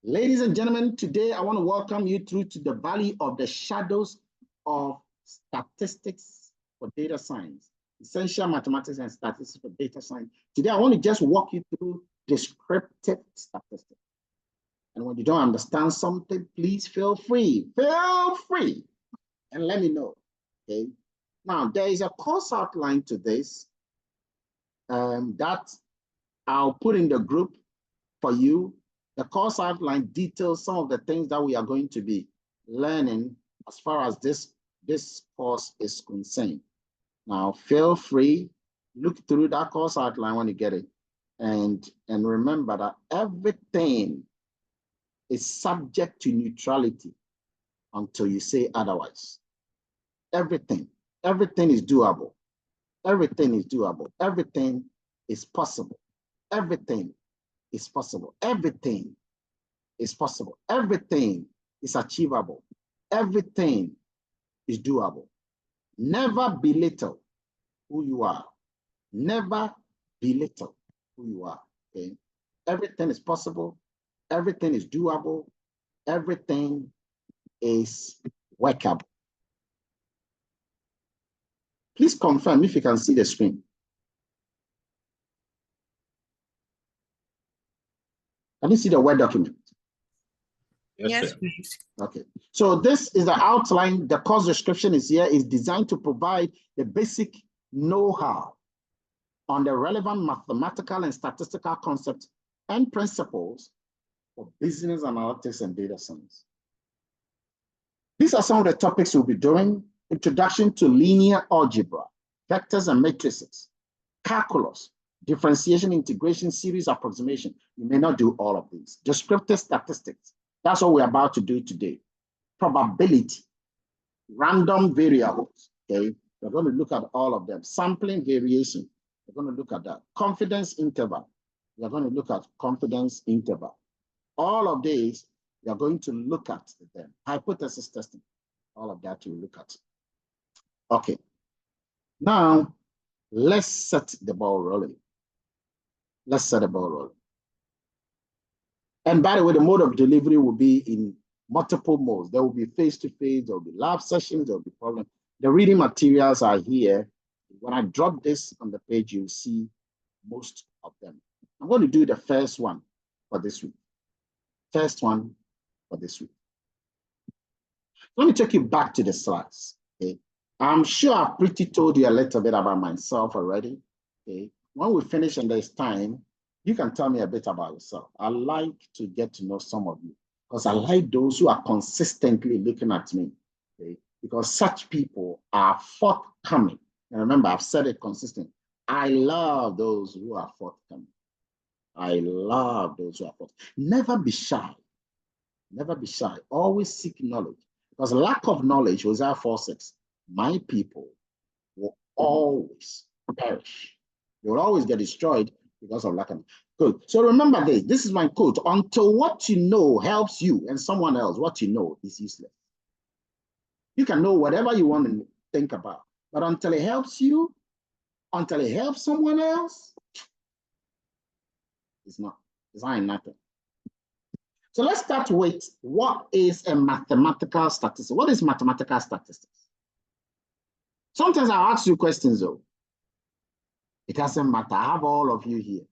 Ladies and gentlemen, today I want to welcome you through to the valley of the shadows of statistics for data science, essential mathematics and statistics for data science. Today I want to just walk you through descriptive statistics. And when you don't understand something, please feel free and let me know. Okay. Now there is a course outline to this that I'll put in the group for you. The course outline details some of the things that we are going to be learning as far as this course is concerned. Now, feel free, look through that course outline when you get it. And remember that everything is subject to neutrality until you say otherwise. Everything is doable. Everything is doable. Everything is possible. Everything is possible. Everything is possible. Everything is achievable. Everything is doable. Never belittle who you are. Never belittle who you are. Okay? Everything is possible. Everything is doable. Everything is workable. Please confirm if you can see the screen. Can you see the Word document? Yes, please. Okay. So this is the outline. The course description is here. Is designed to provide the basic know-how on the relevant mathematical and statistical concepts and principles for business analytics and data science. These are some of the topics we'll be doing: introduction to linear algebra, vectors and matrices, calculus, differentiation, integration, series approximation. You may not do all of these. Descriptive statistics. That's what we're about to do today. Probability, random variables. Okay, we're going to look at all of them. Sampling variation. We're going to look at that. Confidence interval. We're going to look at confidence interval. All of these, we are going to look at them. Hypothesis testing. All of that we'll look at. Okay. Now, let's set the ball rolling. Let's set the ball rolling. And by the way, the mode of delivery will be in multiple modes. There will be face-to-face, there will be lab sessions, there will be problems. The reading materials are here. When I drop this on the page, you'll see most of them. I'm going to do the first one for this week. First one for this week. Let me take you back to the slides. Okay. I'm sure I've pretty told you a little bit about myself already. Okay. When we finish and there's time, you can tell me a bit about yourself. I like to get to know some of you because I like those who are consistently looking at me. Okay. Because such people are forthcoming. And remember, I've said it consistently. I love those who are forthcoming. I love those who are forthcoming. Never be shy. Never be shy. Always seek knowledge. Because lack of knowledge, Hosea 4:6, my people will always perish. They will always get destroyed because of lack of. Good. So remember this. This is my quote. Until what you know helps you and someone else, what you know is useless. You can know whatever you want to think about, but until it helps you, until it helps someone else, it's ain't nothing. So let's start with what is a mathematical statistic? What is mathematical statistics? Sometimes I'll ask you questions though. It doesn't matter. I have all of you here.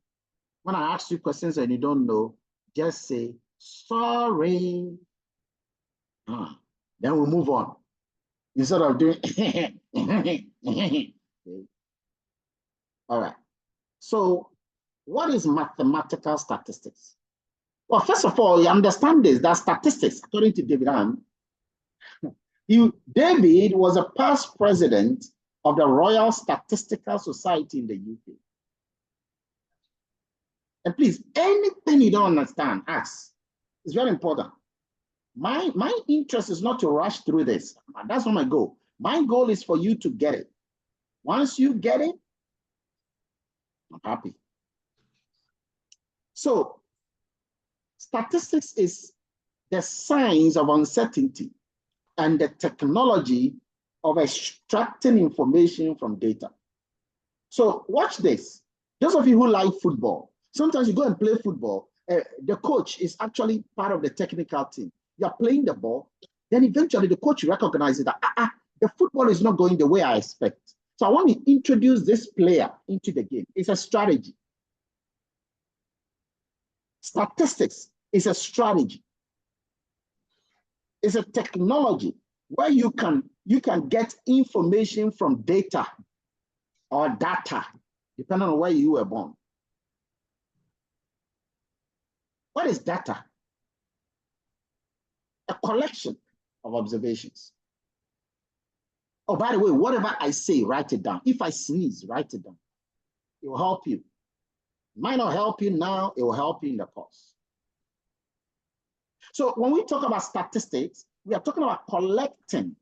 When I ask you questions and you don't know, just say, sorry. Then we move on. Instead of doing, okay. All right. So what is mathematical statistics? Well, first of all, you understand this, that statistics, according to David Ham, David was a past president of the Royal Statistical Society in the UK. And please, anything you don't understand, ask. It's very important. My interest is not to rush through this. That's not my goal. My goal is for you to get it. Once you get it, I'm happy. So, statistics is the science of uncertainty and the technology of extracting information from data. So watch this. Those of you who like football, sometimes you go and play football the coach is actually part of the technical team. You're playing the ball, then eventually the coach recognizes that the football is not going the way I expect. So I want to introduce this player into the game. It's a strategy. Statistics is a strategy. It's a technology where you can get information from data or data, depending on where you were born. What is data? A collection of observations. Oh, by the way, whatever I say, write it down. If I sneeze, write it down. It will help you. It might not help you now, it will help you in the course. So when we talk about statistics, we are talking about collecting,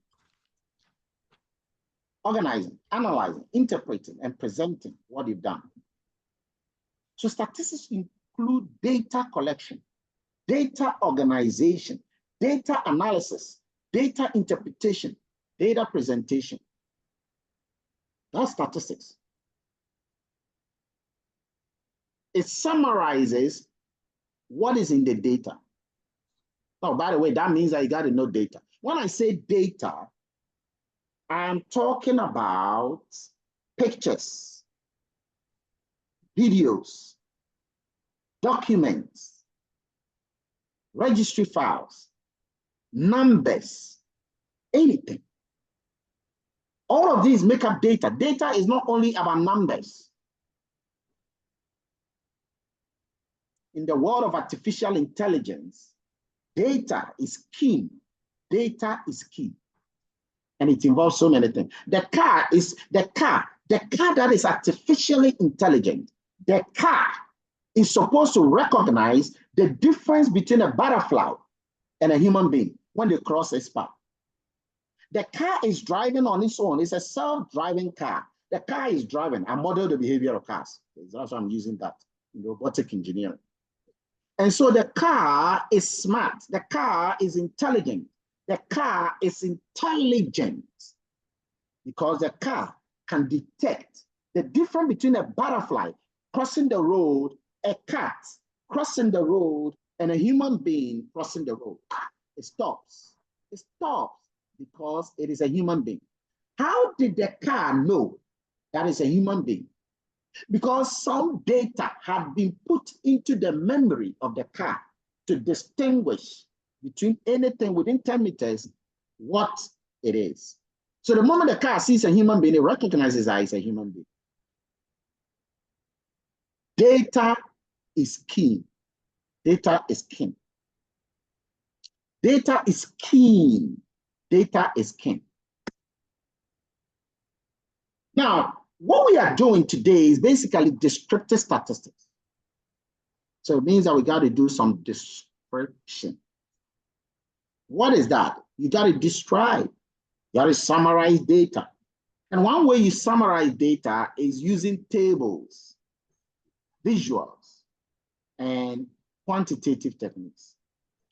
organizing, analyzing, interpreting, and presenting what you've done. So statistics include data collection, data organization, data analysis, data interpretation, data presentation. That's statistics. It summarizes what is in the data. Oh, by the way, that means that you got to know data. When I say data, I'm talking about pictures, videos, documents, registry files, numbers, anything. All of these make up data. Data is not only about numbers. In the world of artificial intelligence, data is key. Data is key. And it involves so many things. The car that is artificially intelligent. The car is supposed to recognize the difference between a butterfly and a human being when they cross a path. The car is driving on its own. It's a self-driving car. The car is driving. I model the behavior of cars. That's why I'm using that in robotic engineering. And so the car is smart. The car is intelligent. The car is intelligent because the car can detect the difference between a butterfly crossing the road, a cat crossing the road, and a human being crossing the road. It stops. It stops because it is a human being. How did the car know that it's a human being? Because some data had been put into the memory of the car to distinguish between anything within 10 meters, what it is. So the moment the car sees a human being, it recognizes that it's a human being. Data is key. Data is king. Data is keen. Data is king. Now, what we are doing today is basically descriptive statistics. So it means that we got to do some description. What is that? You got to describe. You got to summarize data. And one way you summarize data is using tables, visuals, and quantitative techniques.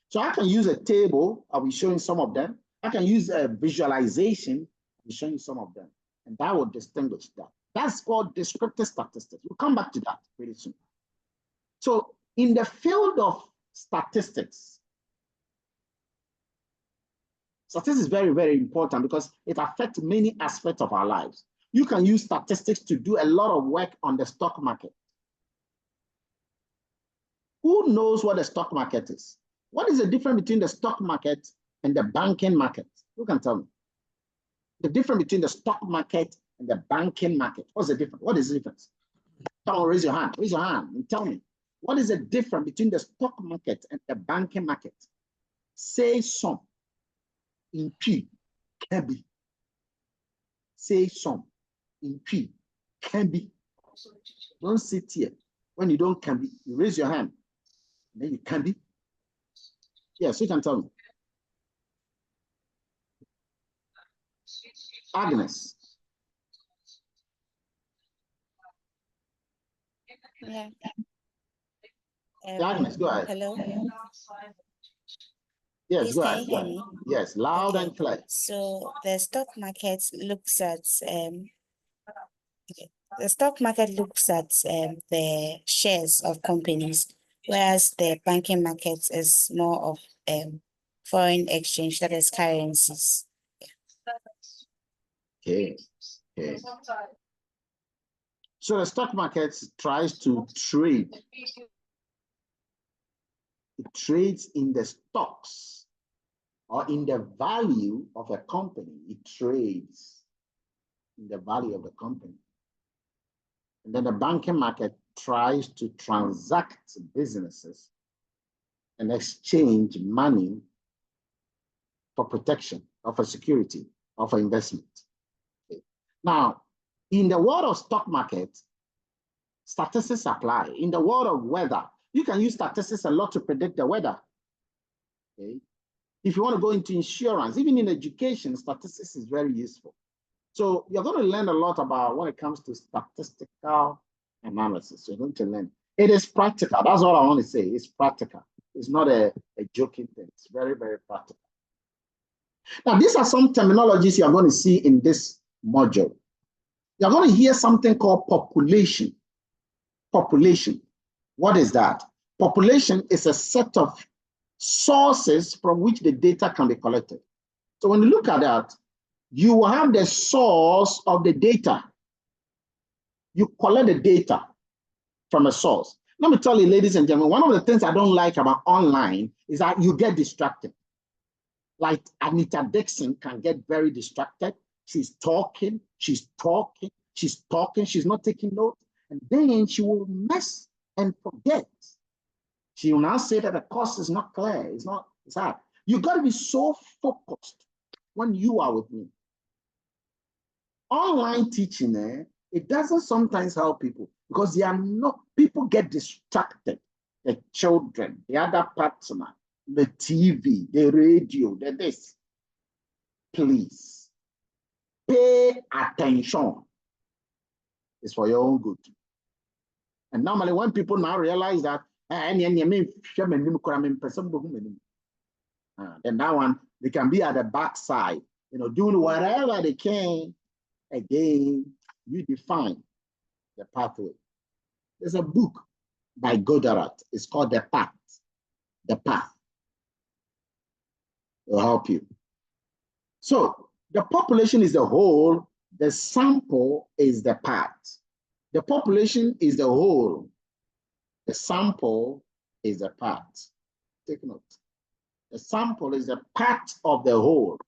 So I can use a table. I'll be showing some of them. I can use a visualization. I'll be showing some of them. And that will distinguish that. That's called descriptive statistics. We'll come back to that pretty soon. So in the field of statistics, statistics is very, very important because it affects many aspects of our lives. You can use statistics to do a lot of work on the stock market. Who knows what the stock market is? What is the difference between the stock market and the banking market? Who can tell me? The difference between the stock market and the banking market. What's the difference? What is the difference? Come on, raise your hand. Raise your hand and tell me. What is the difference between the stock market and the banking market? Say some. In P, can be. Say some. In P, can be. Don't sit here. When you don't can be, you raise your hand. Then you can be. Yes, you can tell me. Agnes. Yeah. Agnes, go ahead. Hello. Yes, Please, go can ahead. you hear me? Yes, loud Okay. and clear. So the stock market looks at the stock market looks at the shares of companies whereas the banking market is more of foreign exchange, that is currencies. Okay. Okay. So the stock market tries to trade. It trades in the stocks or in the value of a company. It trades in the value of the company. And then the banking market tries to transact businesses and exchange money for protection, or for security, or for investment. Okay. Now, in the world of stock market, statistics apply. In the world of weather, you can use statistics a lot to predict the weather. Okay. If you want to go into insurance, even in education, statistics is very useful. So you're going to learn a lot about when it comes to statistical analysis. You're going to learn. It is practical. That's all I want to say. It's practical. It's not a joking thing. It's very, very practical. Now, these are some terminologies you're going to see in this module. You're going to hear something called population. Population. What is that? Population is a set of sources from which the data can be collected. So when you look at that, you will have the source of the data. You collect the data from a source. Let me tell you, ladies and gentlemen, one of the things I don't like about online is that you get distracted. Like Anita Dixon can get very distracted. She's talking, she's talking, she's talking, she's not taking notes. And then she will mess and forget. She will now say that the course is not clear. It's hard. You got to be so focused when you are with me. Online teaching, it doesn't sometimes help people because they are not, people get distracted. The children, the other partner, the TV, the radio, the this. Please pay attention. It's for your own good. And normally when people now realize that, then that one, they can be at the backside, doing whatever they can. Again, you define the pathway. There's a book by Goddard. It's called The Path. The Path. It will help you. So the population is the whole, the sample is the part. The population is the whole, the sample is the part. Take note. The sample is the part of the whole.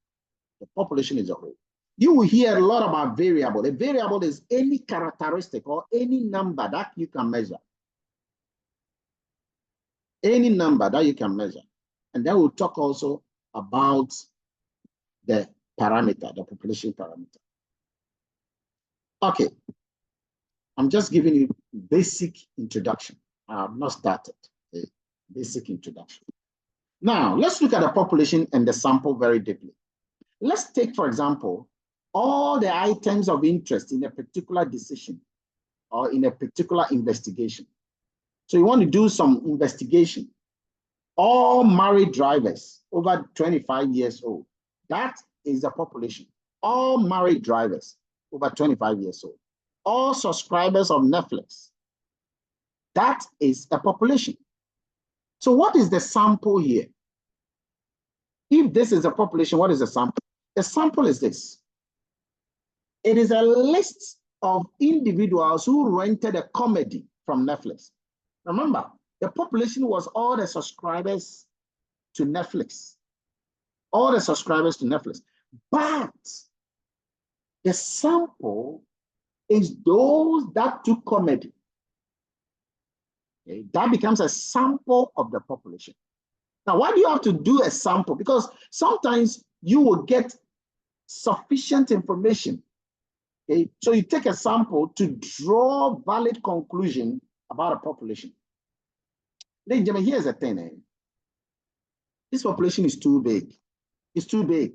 The population is the whole. You will hear a lot about variable. A variable is any characteristic or any number that you can measure. Any number that you can measure. And then we'll talk also about the parameter, the population parameter. Okay. I'm just giving you basic introduction. I have not started. A basic introduction. Now, let's look at the population and the sample very deeply. Let's take, for example, all the items of interest in a particular decision or in a particular investigation. So you want to do some investigation. All married drivers over 25 years old. That is the population. All married drivers over 25 years old. All subscribers of Netflix. That is a population. So what is the sample here? If this is a population, what is the sample? The sample is this. It is a list of individuals who rented a comedy from Netflix. Remember, the population was all the subscribers to Netflix. All the subscribers to Netflix. But the sample is those that took comedy. Okay? That becomes a sample of the population. Now, why do you have to do a sample? Because sometimes you will get sufficient information. Okay? So you take a sample to draw valid conclusion about a population. Ladies and gentlemen, here's the thing. This population is too big. It's too big.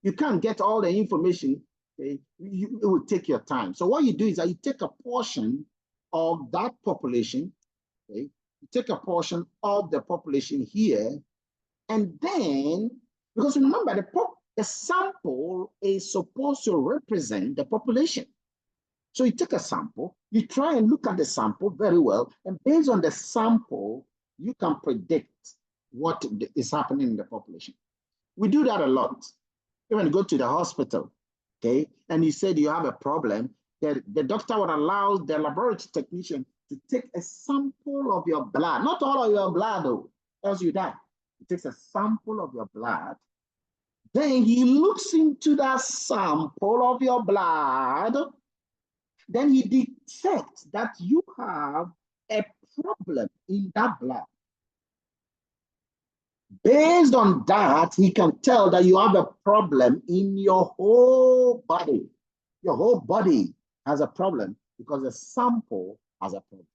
You can't get all the information. Okay? It will take your time. So what you do is that you take a portion of that population. Okay? You take a portion of the population here, and then, because remember, the sample is supposed to represent the population. So you take a sample, you try and look at the sample very well, and based on the sample, you can predict what is happening in the population. We do that a lot. When you go to the hospital, okay, and you said you have a problem, the doctor would allow the laboratory technician to take a sample of your blood, not all of your blood, though, else you die. He takes a sample of your blood. Then he looks into that sample of your blood. Then he detects that you have a problem in that blood. Based on that, he can tell that you have a problem in your whole body. Your whole body has a problem because the sample has a problem.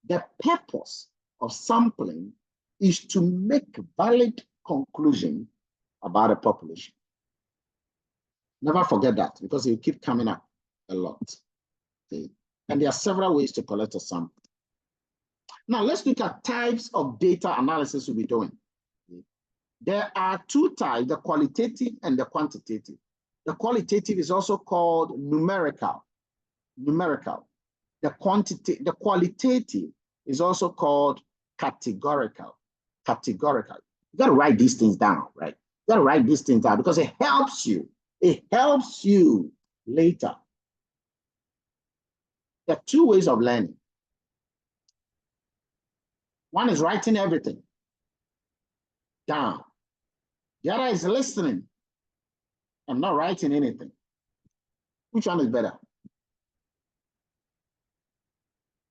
The purpose of sampling is to make valid conclusion about a population. Never forget that, because it will keep coming up a lot. Okay? And there are several ways to collect a sample. Now let's look at types of data analysis we'll be doing. Okay? There are two types, the qualitative and the quantitative. The qualitative is also called numerical. The qualitative is also called categorical. You got to write these things down, right? You got to write these things down because it helps you. It helps you later. There are two ways of learning. One is writing everything down. The other is listening and not writing anything. Which one is better?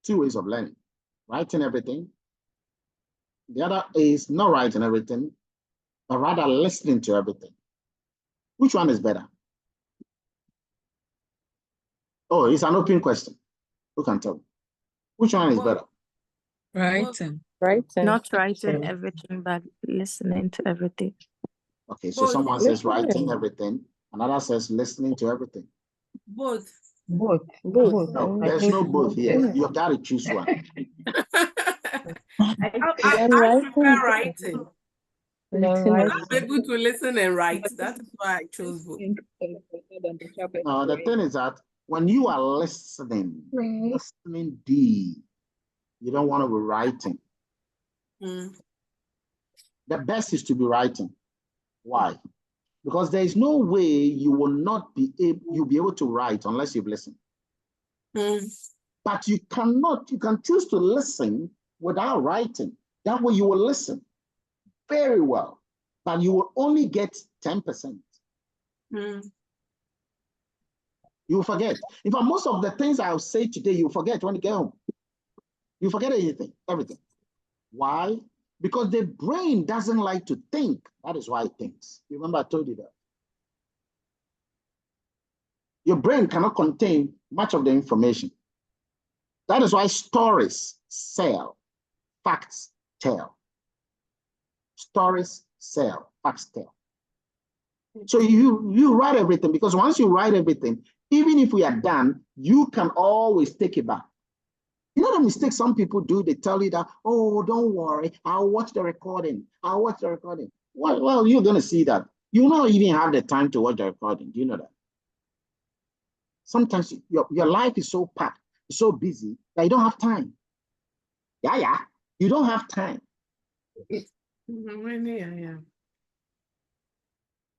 Two ways of learning. Writing everything. The other is not writing everything, but rather listening to everything. Which one is better? Oh, it's an open question. Who can tell? Which one is better? Writing. Not writing everything, but listening to everything. Okay, so someone says writing everything, another says listening to everything. Both. No, there's no both here. You got to choose one. I prefer writing. I'm able to listen and write. That is why I chose both. The thing is that when you are listening deep, you don't want to be writing. The best is to be writing. Why? Because there is no way you will not be able, you'll be able to write unless you've listened. But you can choose to listen without writing. That way you will listen very well, but you will only get 10%. You will forget. In fact, most of the things I'll say today, you forget when you get home. You forget everything. Why? Because the brain doesn't like to think. That is why it thinks. You remember I told you that. Your brain cannot contain much of the information. That is why stories sell, facts tell. Stories sell, facts tell. So you write everything, because once you write everything, even if we are done, you can always take it back. You know the mistake some people do? They tell you that, oh, don't worry, I'll watch the recording. Well, you're going to see that. You don't even have the time to watch the recording. Do you know that? Sometimes your life is so packed, so busy, that you don't have time. Yeah. You don't have time.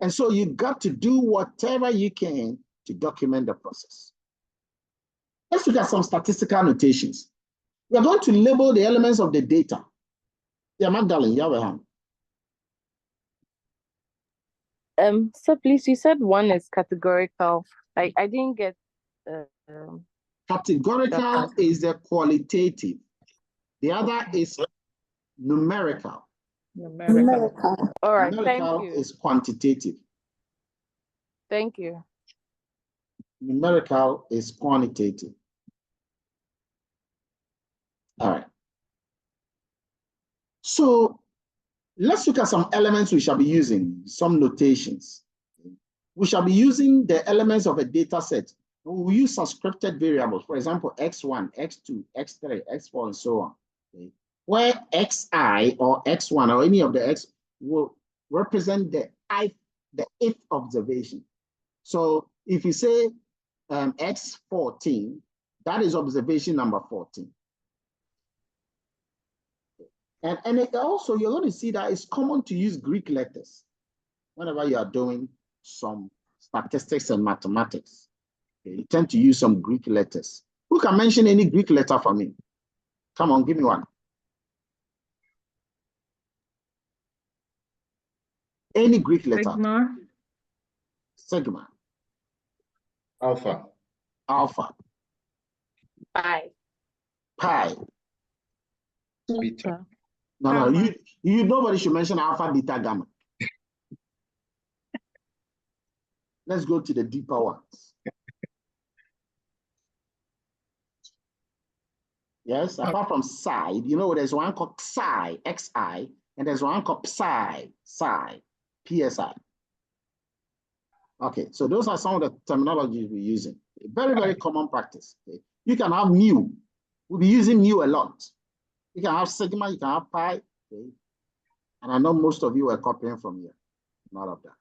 And so you got to do whatever you can to document the process. Let's look at some statistical notations. We are going to label the elements of the data. Yeah, Magdalene, you have a hand. So please, you said one is categorical. I didn't get. Categorical is the qualitative. The other is numerical. All right, Numerical thank you. is quantitative. Thank you. Numerical is quantitative. All right. So let's look at some elements we shall be using, some notations. We shall be using the elements of a data set. We will use subscripted variables, for example, x1, x2, x3, x4, and so on. Okay. Where xi or x1 or any of the x will represent the ith observation. So if you say X14, that is observation number 14. And it also, you're going to see that it's common to use Greek letters whenever you are doing some statistics and mathematics. Okay, you tend to use some Greek letters. Who can mention any Greek letter for me? Come on, give me one. Any Greek letter. Sigma. Sigma. Alpha. Alpha. Pi. Pi. Beta. No, you nobody should mention alpha, beta, gamma. Let's go to the deeper ones. Yes, apart from psi, you know, there's one called psi, xi, and there's one called psi, psi, psi. Okay, so those are some of the terminologies we're using. Very, very common practice. Okay? You can have mu. We'll be using mu a lot. You can have sigma, you can have pi. Okay? And I know most of you are copying from here. None of that.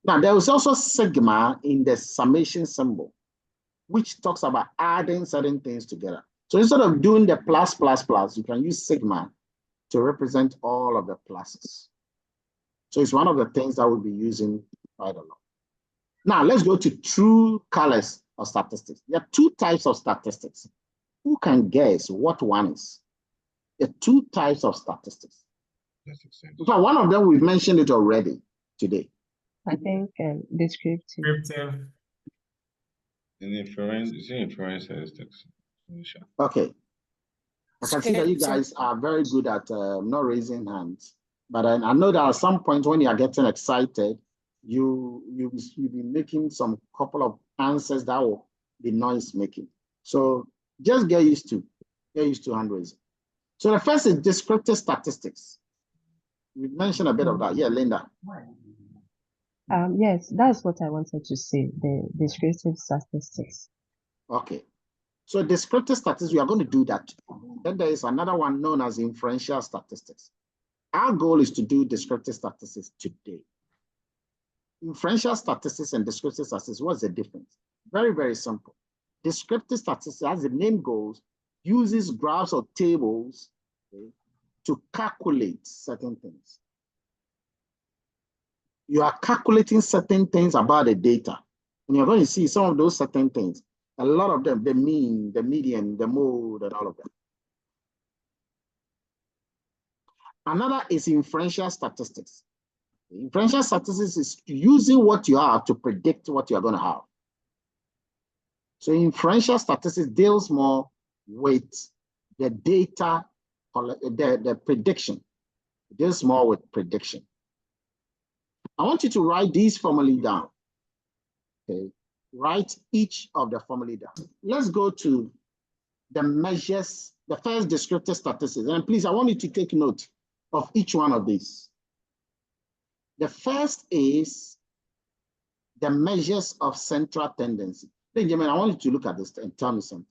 Now, there is also sigma in the summation symbol, which talks about adding certain things together. So instead of doing the plus, plus, plus, you can use sigma to represent all of the pluses. So it's one of the things that we'll be using quite a lot. Now, let's go to true colors of statistics. There are two types of statistics. Who can guess what one is? There are two types of statistics. So one of them, we've mentioned it already today. I think descriptive. Descriptive. Inference statistics. Okay. I can see that you guys are very good at not raising hands, but I know that at some point when you are getting excited, you'll be making some couple of answers that will be noise making. So just get used to hand raising. So the first is descriptive statistics. We mentioned a bit of that. Yeah, Linda. Yes, that's what I wanted to say, the descriptive statistics. Okay. So descriptive statistics, we are going to do that. Then there is another one known as inferential statistics. Our goal is to do descriptive statistics today. Inferential statistics and descriptive statistics, what's the difference? Very, very simple. Descriptive statistics, as the name goes, uses graphs or tables, okay, to calculate certain things. You are calculating certain things about the data, and you're going to see some of those certain things. A lot of them, the mean, the median, the mode, and all of that. Another is inferential statistics. Inferential statistics is using what you have to predict what you're going to have. So inferential statistics deals more with the data, the prediction. It deals more with prediction. I want you to write these formulae down. Okay, write each of the formulae down. Let's go to the measures, the first descriptive statistics. And please, I want you to take note of each one of these. The first is the measures of central tendency. Benjamin, I want you to look at this and tell me something.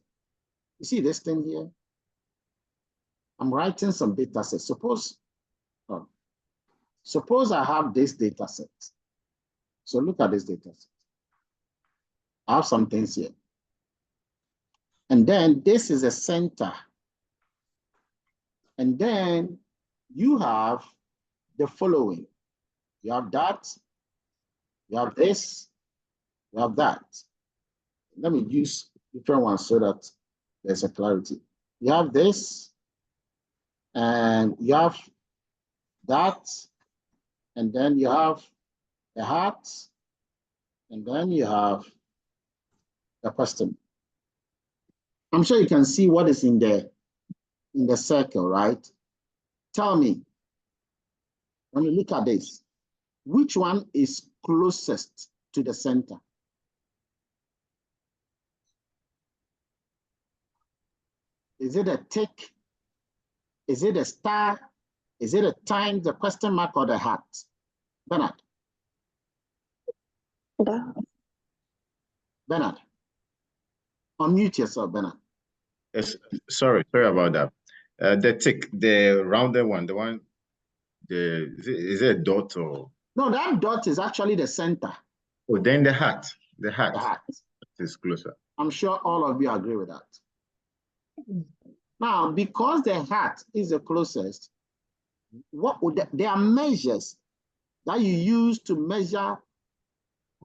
You see this thing here? I'm writing some data sets. Suppose I have this data set. So look at this data set. I have some things here. And then this is a center. And then you have the following. You have that, you have this, you have that. Let me use different ones so that there's a clarity. You have this, and you have that, and then you have the heart, and then you have the question. I'm sure you can see what is in the circle, right? Tell me, when you look at this, which one is closest to the center? Is it a tick? Is it a star? Is it a time, the question mark, or the heart? Bernard. Bernard. Unmute yourself, Bernard. Yes, sorry about that. The tick, the rounded one, the one, is it a dot or? No, that dot is actually the center. Oh, then the heart. The hat. The hat. Is closer. I'm sure all of you agree with that. Now, because the hat is the closest, what would there are measures that you use to measure,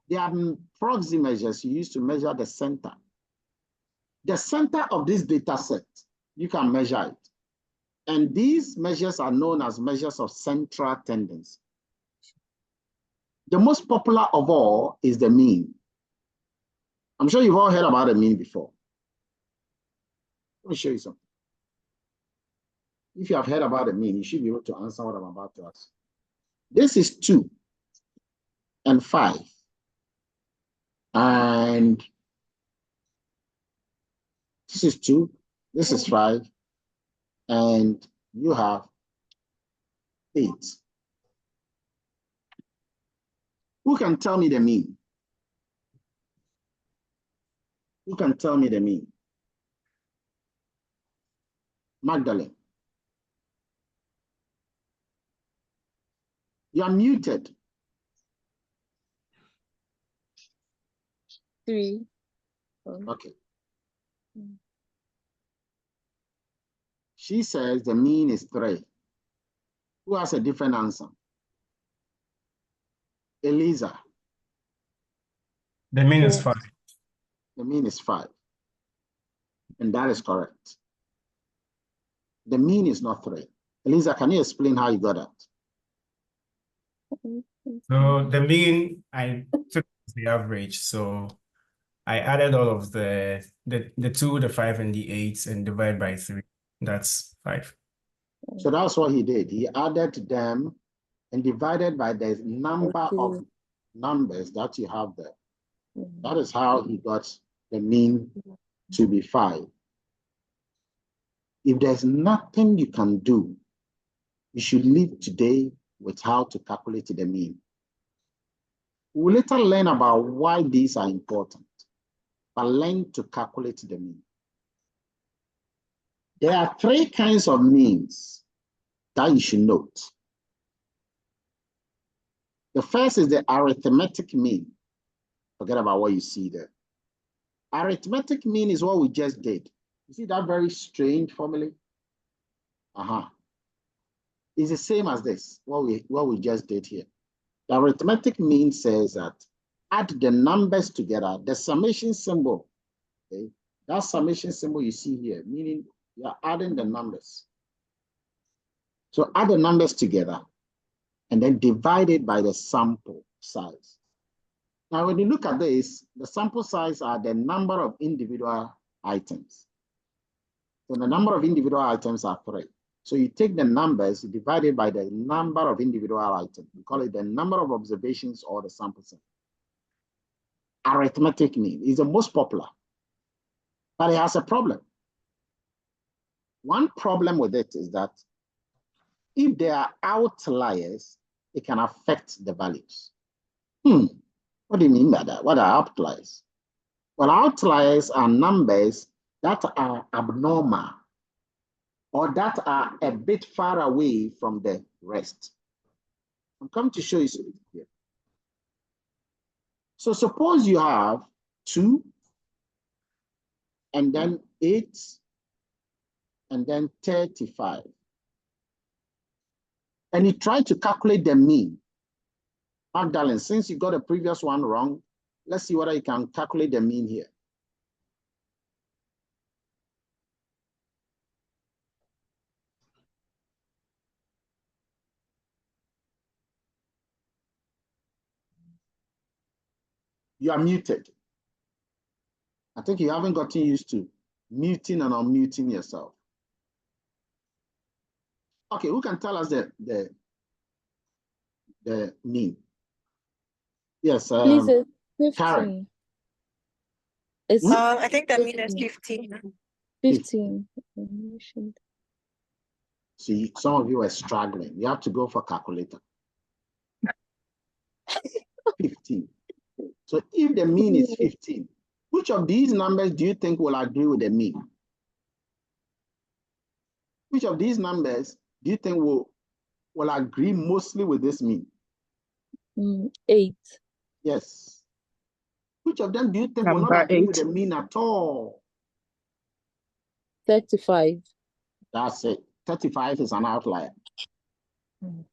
there are proxy measures you use to measure the center. The center of this data set, you can measure it. And these measures are known as measures of central tendency. The most popular of all is the mean. I'm sure you've all heard about the mean before. Let me show you something. If you have heard about the mean, you should be able to answer what I'm about to ask. This is 2 and 5. And this is 2, this is 5, and you have 8. Who can tell me the mean? Who can tell me the mean? Magdalene. You are muted. 3. Okay. She says the mean is 3. Who has a different answer? Eliza. The mean is 5. The mean is 5. And that is correct. The mean is not 3. Eliza, can you explain how you got that? So the mean, I took the average. So I added all of the 2, the 5, and the 8 and divide by 3. That's 5. So that's what he did. He added them and divided by the number of numbers that you have there. That is how he got the mean to be 5. If there's nothing you can do, you should leave today with how to calculate the mean. We'll later learn about why these are important, but learn to calculate the mean. There are 3 kinds of means that you should note. The first is the arithmetic mean. Forget about what you see there. Arithmetic mean is what we just did. You see that very strange formula? It's the same as this, what we just did here. The arithmetic mean says that add the numbers together, the summation symbol, okay? That summation symbol you see here, meaning you're adding the numbers. So add the numbers together and then divide it by the sample size. Now, when you look at this, the sample size are the number of individual items. So the number of individual items are 3. So you take the numbers divided by the number of individual items. We call it the number of observations or the sample size. Arithmetic mean is the most popular, but it has a problem. One problem with it is that if there are outliers, it can affect the values. What do you mean by that? What are outliers? Well, outliers are numbers that are abnormal or that are a bit far away from the rest. I'm coming to show you something here. So suppose you have 2 and then 8 and then 35. And you try to calculate the mean. Magdalene, since you got the previous one wrong, let's see whether you can calculate the mean here. You are muted. I think you haven't gotten used to muting and unmuting yourself. Okay, who can tell us the mean? Yes, Please, 15. Karen. It's I think the mean is 15. 15. See, some of you are struggling. You have to go for calculator. 15. So if the mean is 15, which of these numbers do you think will agree with the mean? Which of these numbers do you think will agree mostly with this mean? 8. Yes. Which of them do you think will not Number agree with 8. the mean at all? 35. That's it. 35 is an outlier. Mm.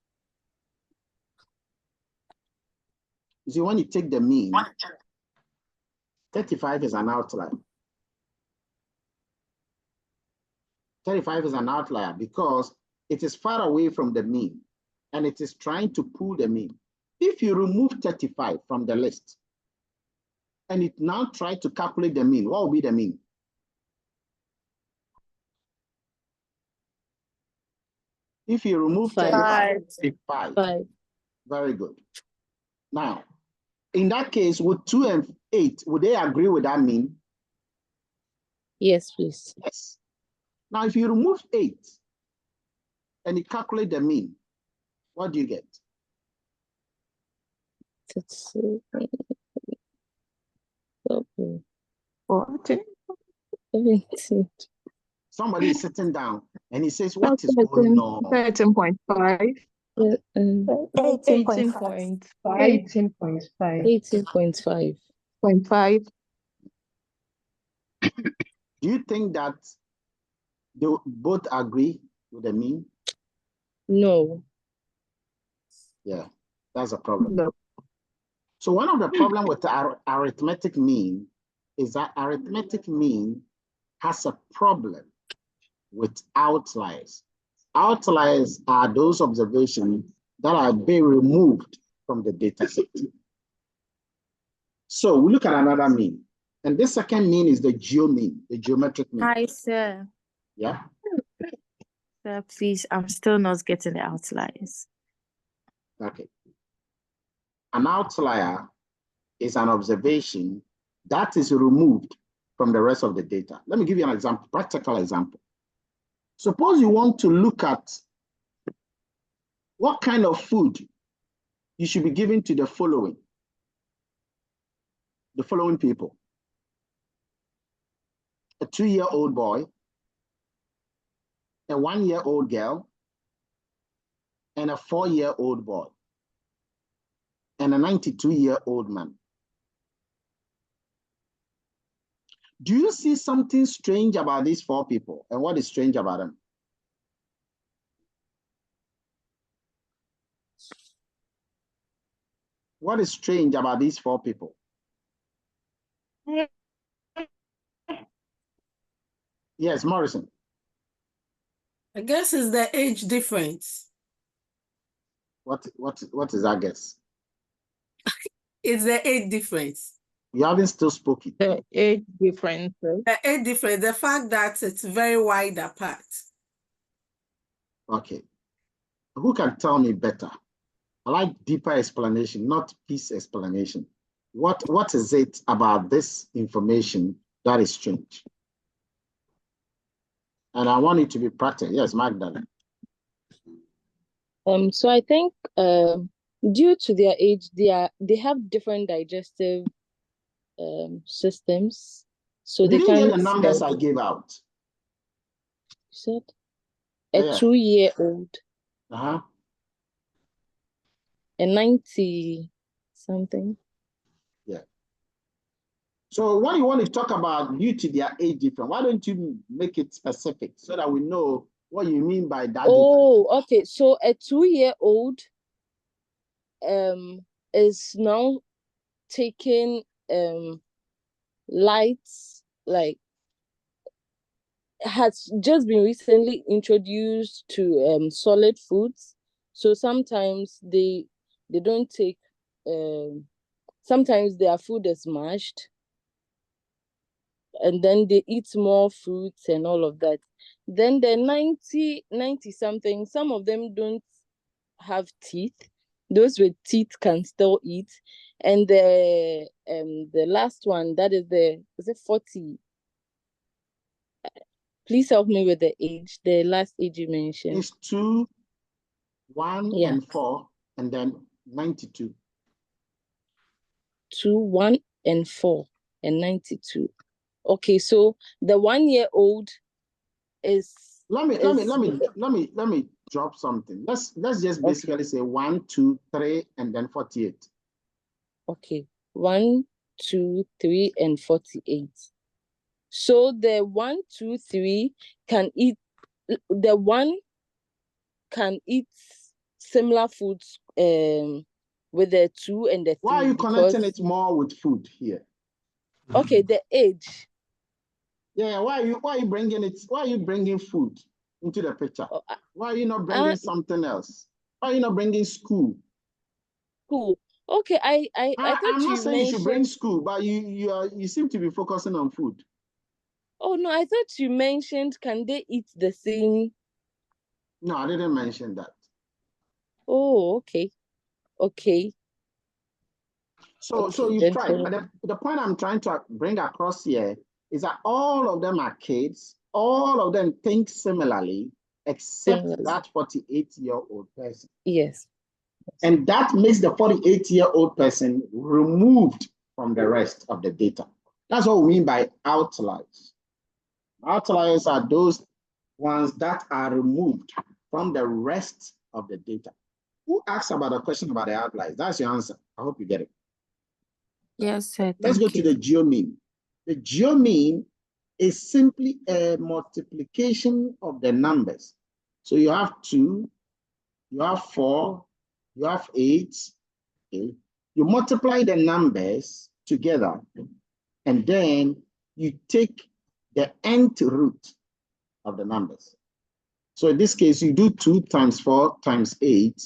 You see, when you take the mean, 35 is an outlier. 35 is an outlier because it is far away from the mean and it is trying to pull the mean. If you remove 35 from the list and it now tries to calculate the mean, what will be the mean? If you remove 35, 5. Very good. Now, in that case, with 2 and 8, would they agree with that mean? Yes, please. Yes. Now, if you remove 8 and you calculate the mean, what do you get? That's 17. Somebody is sitting down and he says, what is going on? 13.5. 18.5. 18.5. 0.5. Do you think that they both agree with the mean? No. Yeah, that's a problem. No. So one of the problems with the arithmetic mean is that arithmetic mean has a problem with outliers. Outliers are those observations that are being removed from the data set. So we look at another mean. And this second mean is the geomean, the geometric mean. Hi, sir. Yeah. Sir, please, I'm still not getting the outliers. Okay. An outlier is an observation that is removed from the rest of the data. Let me give you an example, practical example. Suppose you want to look at what kind of food you should be giving to the following people. A 2-year-old boy, a 1-year-old girl, and a 4-year-old boy, and a 92-year-old man. Do you see something strange about these 4 people? And what is strange about them? What is strange about these 4 people? Yes, Morrison. I guess it's the age difference. What is that guess? It's the age difference. You haven't still spoken. The age difference. The age difference, the fact that it's very wide apart. Okay. Who can tell me better? I like deeper explanation, not piece explanation. What is it about this information that is strange? And I want it to be practical. Yes, Magdalene. So I think due to their age, they have different digestive systems. So You they didn't can't get the numbers I gave out. You said a Yeah. 2-year-old, Uh-huh. a 90 something. Yeah. So when you want to talk about due to their age difference, why don't you make it specific so that we know what you mean by that? Oh, okay. So a 2-year-old is now taking lights, like has just been recently introduced to solid foods. So sometimes they don't take sometimes their food is mashed and then they eat more fruits and all of that. Then the 90 something, some of them don't have teeth. Those with teeth can still eat. And the last one, that is it 40? Please help me with the age, the last age you mentioned. It's 2, 1, Yeah. and 4, and then 92. 2, 1, and 4, and 92. Okay, so the 1-year-old is. Let me drop something. Let's just basically say 1, 2, 3, and then 48. Okay, 1, 2, 3, and 48. So the 1, 2, 3 can eat, the 1 can eat similar foods with the 2 and the 3. Why are you connecting it more with food here? Okay, the age. Yeah, why are you bringing food into the picture? Why are you not bringing something else? Why are you not bringing school? School. Okay, I thought I'm not saying you should bring mentioned. school, but you seem to be focusing on food. Oh no, I thought you mentioned can they eat the same? No, I didn't mention that. Oh, okay. Okay. So Okay, you're then right. But the point I'm trying to bring across here is that all of them are kids, all of them think similarly, except Similarly. that 48-year-old person. Yes. And that makes the 48-year-old person removed from the rest of the data. That's what we mean by outliers. Outliers are those ones that are removed from the rest of the data. Who asked about a question about the outliers? That's your answer. I hope you get it. Yes, sir. Let's go to the geomean. The geomean is simply a multiplication of the numbers. So you have 2, you have 4, you have 8. Okay? You multiply the numbers together, and then you take the nth root of the numbers. So in this case, you do 2 times 4 times 8.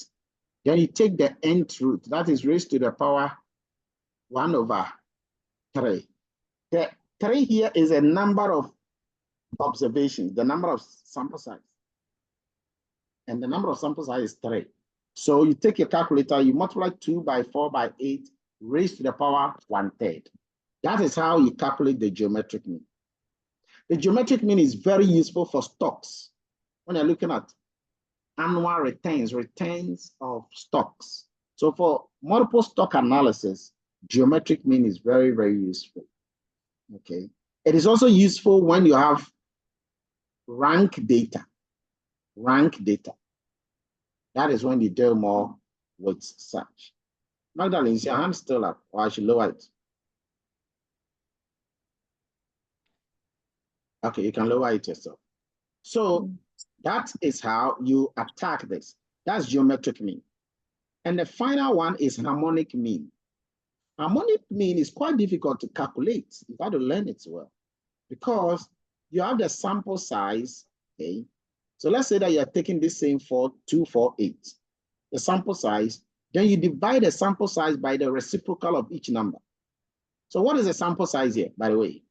Then you take the nth root. That is raised to the power 1 over 3. The 3 here is a number of observations, the number of sample size. And the number of sample size is 3. So you take your calculator, you multiply 2 by 4 by 8, raised to the power 1/3. That is how you calculate the geometric mean. The geometric mean is very useful for stocks. When you're looking at annual returns of stocks. So for multiple stock analysis, geometric mean is very, very useful. Okay. It is also useful when you have rank data. Rank data. That is when you deal more with such. Magdalene, is your hand still up, or I should lower it? Okay, you can lower it yourself. So that is how you attack this. That's geometric mean. And the final one is harmonic mean. Harmonic mean is quite difficult to calculate. You got to learn it well because you have the sample size. Okay, so let's say that you're taking this same 248, the sample size, then you divide the sample size by the reciprocal of each number. So what is the sample size here, by the way?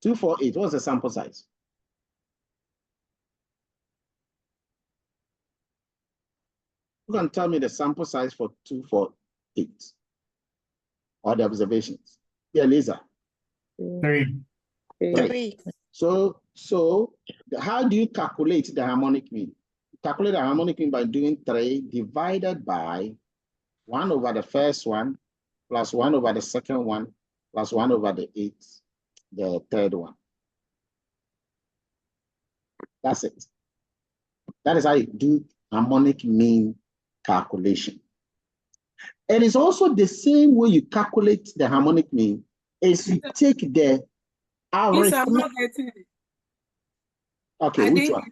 248, what's the sample size? You can tell me the sample size for 248 or the observations. Yeah, Lisa. 3. 3. So how do you calculate the harmonic mean? You calculate the harmonic mean by doing 3 divided by 1 over the first one, plus 1 over the second one, plus 1 over the third one. That's it. That is how you do harmonic mean calculation. It is also the same way you calculate the harmonic mean is you take the average. Okay, which one?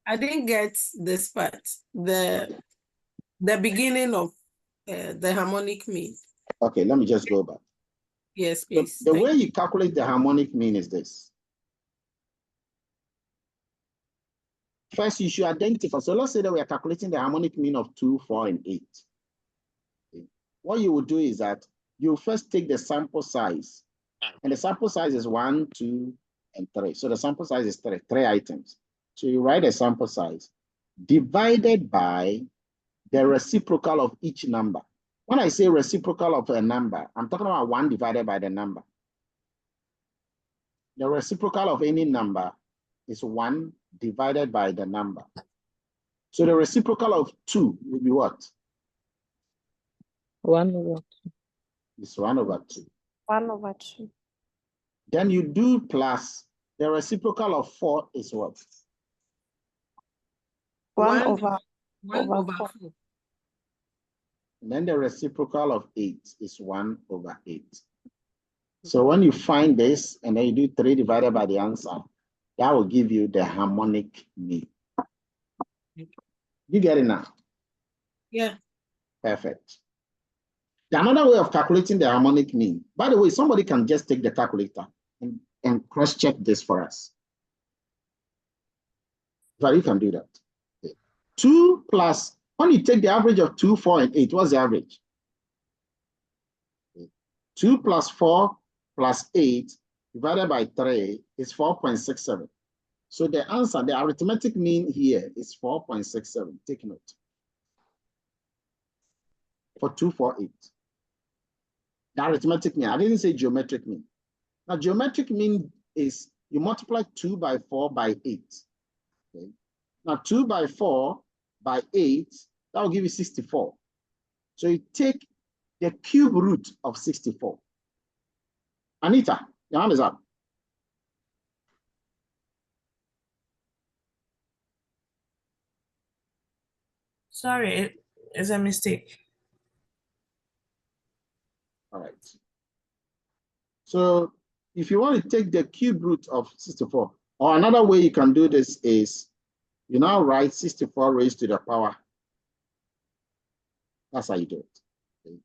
I didn't get this part. The beginning of the harmonic mean. Okay, let me just go back. Yes, please. The way you calculate the harmonic mean is this. First, you should identify. So let's say that we are calculating the harmonic mean of 2, 4, and 8. Okay. What you will do is that you first take the sample size. And the sample size is 1, 2, and 3. So the sample size is 3 items. So you write the sample size divided by the reciprocal of each number. When I say reciprocal of a number, I'm talking about 1 divided by the number. The reciprocal of any number is 1 divided by the number. So the reciprocal of 2 will be what? 1 over 2. It's 1 over 2. 1 over 2. Then you do plus the reciprocal of 4 is what? 1 over 4. And then the reciprocal of 8 is 1 over 8. So when you find this and then you do 3 divided by the answer, that will give you the harmonic mean. You get it now? Yeah. Perfect. Another way of calculating the harmonic mean, by the way, somebody can just take the calculator and cross-check this for us. But you can do that. Okay. 2 plus, when you take the average of 2, 4, and 8, what's the average? Okay. 2 plus 4 plus 8 divided by 3 is 4.67. So the answer, the arithmetic mean here is 4.67. Take note. For 2, 4, 8. The arithmetic mean, I didn't say geometric mean. Now, geometric mean is you multiply 2 by 4 by 8. Okay. Now, 2 by 4 by 8, that will give you 64. So you take the cube root of 64. Anita, your hand is up. Sorry, it's a mistake. All right. So if you want to take the cube root of 64, or another way you can do this is you now write 64 raised to the power. That's how you do it. Okay.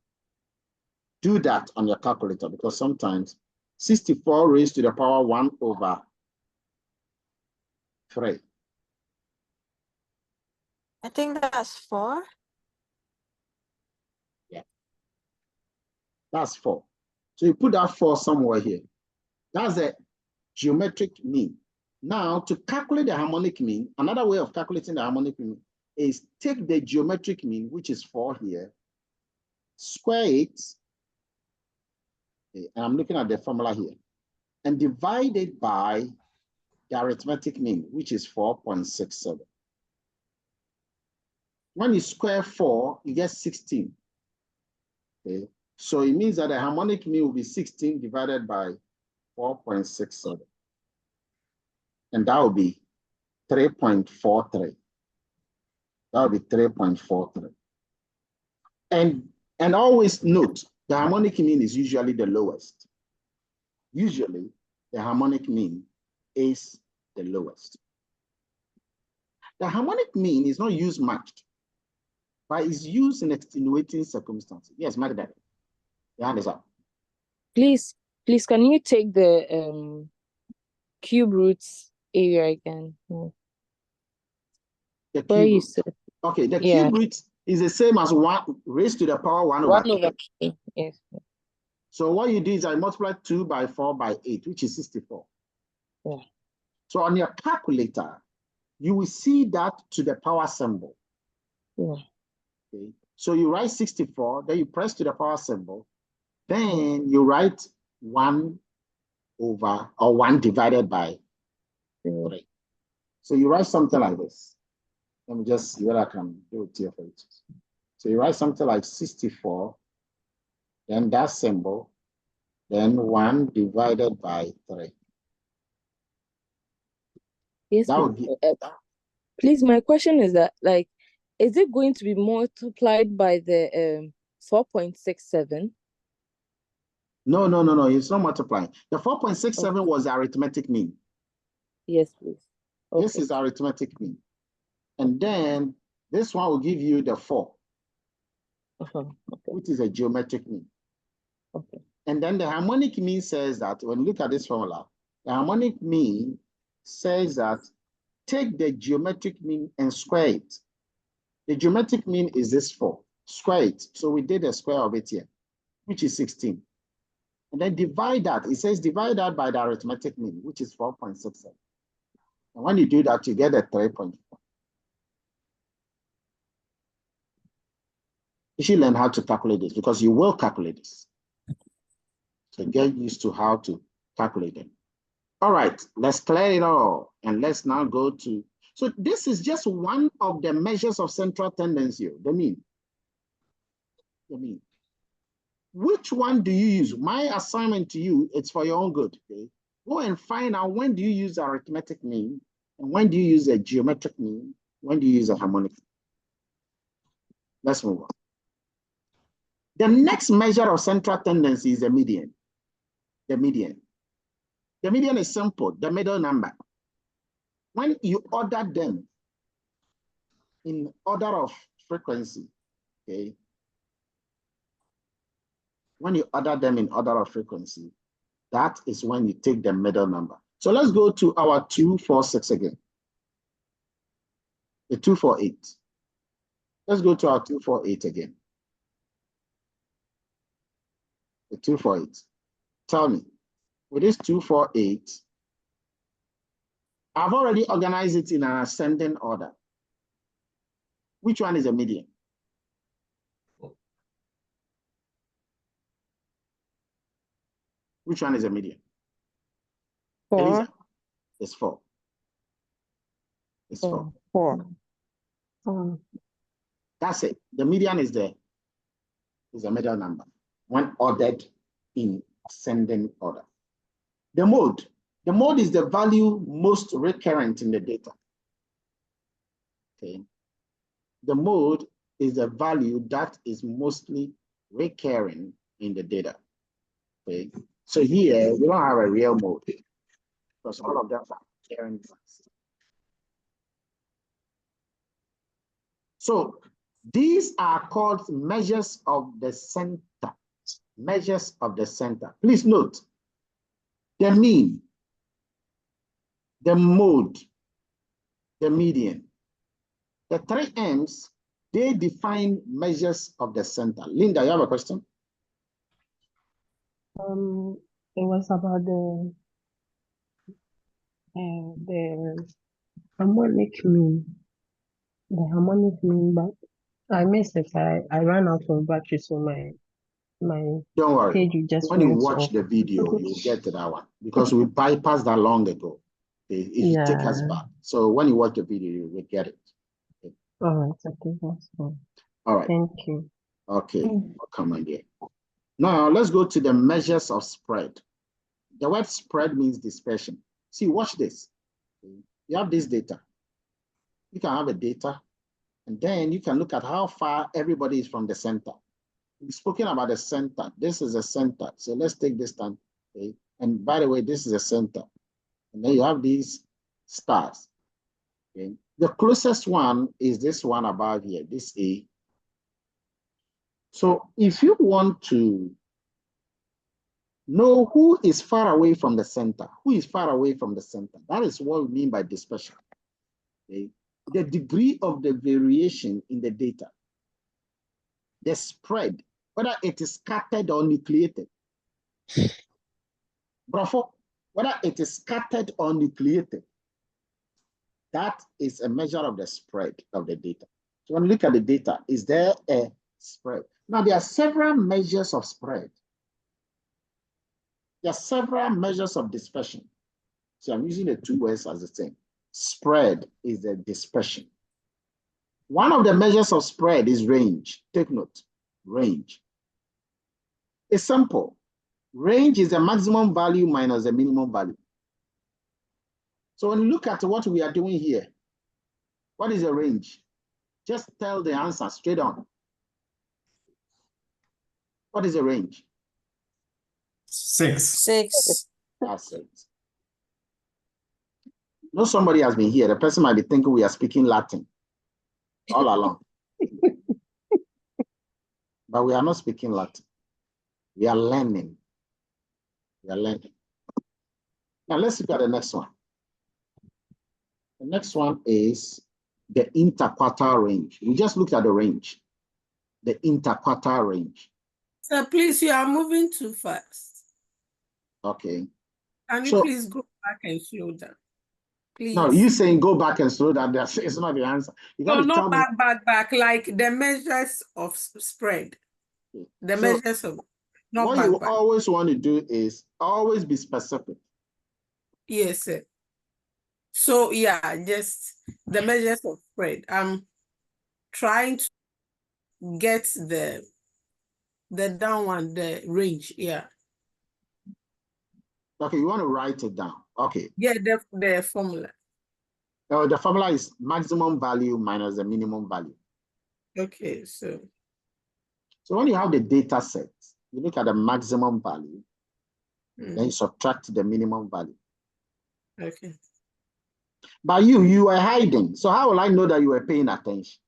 Do that on your calculator because sometimes 64 raised to the power 1 over 3. I think that's 4. Yeah. That's 4. So you put that 4 somewhere here. That's the geometric mean. Now, to calculate the harmonic mean, another way of calculating the harmonic mean is take the geometric mean, which is 4 here, square it, okay, and I'm looking at the formula here, and divide it by the arithmetic mean, which is 4.67. When you square 4, you get 16. Okay, so it means that the harmonic mean will be 16 divided by 4.67. And that will be 3.43. That will be 3.43. And always note, the harmonic mean is usually the lowest. Usually, the harmonic mean is the lowest. The harmonic mean is not used much, but is used in extenuating circumstances. Yes, Magda, your hand is up. Please, can you take the cube roots area again? The cube root. Okay, the cube root is the same as 1 raised to the power 1 over k. Yes. So what you do is I multiply 2 by 4 by 8, which is 64. Yeah. So on your calculator, you will see that to the power symbol. Yeah. Okay. So you write 64, then you press to the power symbol, then you write 1 over or 1 divided by 3. So you write something like this. Let me just see what I can do it here for you. So you write something like 64, then that symbol, then 1 divided by 3. Yes, please, my question is that, like, is it going to be multiplied by the 4.67? No, it's not multiplying. The 4.67 was the arithmetic mean. Yes, please. Okay. This is arithmetic mean. And then this one will give you the 4, which is a geometric mean. Okay. And then the harmonic mean says that, when you look at this formula, the harmonic mean says that take the geometric mean and square it. The geometric mean is this 4. Square it. So we did a square of it here, which is 16. And then divide that. It says divide that by the arithmetic mean, which is 4.67. And when you do that, you get a 3.4. You should learn how to calculate this because you will calculate this. So get used to how to calculate them. All right, let's clear it all. And let's now go to, so this is just one of the measures of central tendency, the mean. The mean. Which one do you use? My assignment to you, it's for your own good. Okay? Go and find out when do you use the arithmetic mean, and when do you use a geometric mean, when do you use a harmonic mean. Let's move on. The next measure of central tendency is the median. the median. The median is simple, the middle number. When you order them in order of frequency, okay? When you order them in order of frequency, that is when you take the middle number. So let's go to our 246 again. The 248. Let's go to our 248 again. The 248. Tell me, with this 248, I've already organized it in an ascending order. Which one is a median? Which one is a median? 4. Elisa, it's 4. It's 4. 4. That's it. The median is the middle number when ordered in ascending order. The mode is the value most recurrent in the data. Okay. The mode is the value that is mostly recurring in the data. Okay. So here we don't have a real mode because all of them are recurring. So these are called measures of the center. Measures of the center. Please note the mean, the mode, the median. The 3 M's, they define measures of the center. Linda, you have a question? It was about the harmonic mean. The harmonic mean, but I missed it. I ran out of battery, so my Don't worry. page just When you went watch off. the video, you'll get to that one because we bypassed that long ago. It should take us back. So when you watch the video, you will get it. All right, okay, that's fine. All right. Thank you. Okay, come on here. Now let's go to the measures of spread. The word spread means dispersion. See, watch this. You have this data. You can have a data, and then you can look at how far everybody is from the center. We've spoken about the center. This is a center. So let's take this time. Okay? And by the way, this is a center. And then you have these stars. Okay? The closest one is this one above here, this A. So if you want to know who is far away from the center, who is far away from the center, that is what we mean by dispersion. Okay? The degree of the variation in the data, the spread, whether it is scattered or nucleated. Bravo, whether it is scattered or nucleated, that is a measure of the spread of the data. So when you look at the data, is there a spread? Now, there are several measures of spread. There are several measures of dispersion. So I'm using the 2 words as the same. Spread is the dispersion. One of the measures of spread is range. Take note, range. It's simple. Range is the maximum value minus the minimum value. So when you look at what we are doing here, what is the range? Just tell the answer straight on. What is the range? 6. 6. That's it. No, somebody has been here. The person might be thinking we are speaking Latin all along. But we are not speaking Latin. We are learning. We are learning. Now let's look at the next one. The next one is the interquartile range. We just looked at the range. The interquartile range. So please, you are moving too fast. Okay. Can you please go back and slow down? Please. No, you saying go back and slow down, it's not the answer. You got to tell me. Back, like the measures of spread. The measures of, not what back. You always want to do is always be specific. Yes, sir. So yeah, just the measures of spread. I'm trying to get the down one, the range, yeah. Okay, you want to write it down. Okay. Yeah, the formula. The formula is maximum value minus the minimum value. Okay, so when you have the data set, you look at the maximum value, Then you subtract the minimum value. Okay. But you were hiding. So how will I know that you were paying attention?